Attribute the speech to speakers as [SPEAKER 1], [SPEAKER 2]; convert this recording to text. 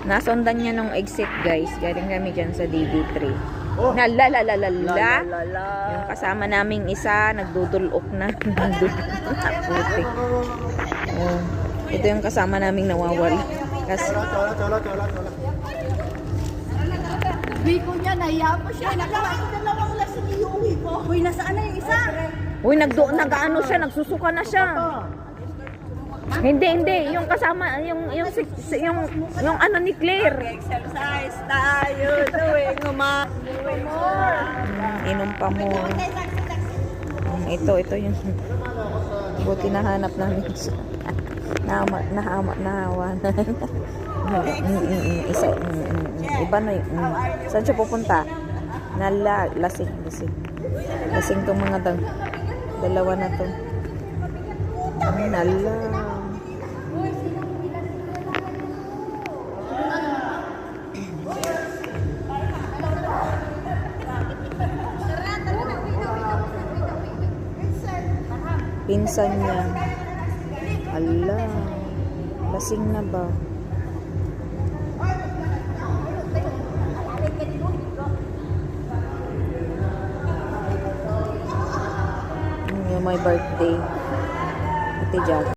[SPEAKER 1] Nasundan niya nung exit, guys. Galing kami dyan sa DB3. Nalalalala. Yung kasama naming isa, nagdudulok na. Putik. Oh. Ito yung kasama naming nawawala. Kasi
[SPEAKER 2] Biko niya, nahiya po siya. Dalawang lasing iuwi ko. Uy, nasaan na yung isa?
[SPEAKER 1] uy, nag-ano siya, nagsusuka na siya. Hindi. Yung kasama, yung ano ni Claire.
[SPEAKER 2] Exercise tayo tuwing
[SPEAKER 1] Inom pa mo. Ito yung buti nahanap namin siya. Nahawa na. Isa. Iba na yun. Saan siya pupunta? Lasing. Lasing tong mga dalawa na to. Nala. Pinsan niya. Ala. Lasing na ba? Yung my birthday. Ate Jack.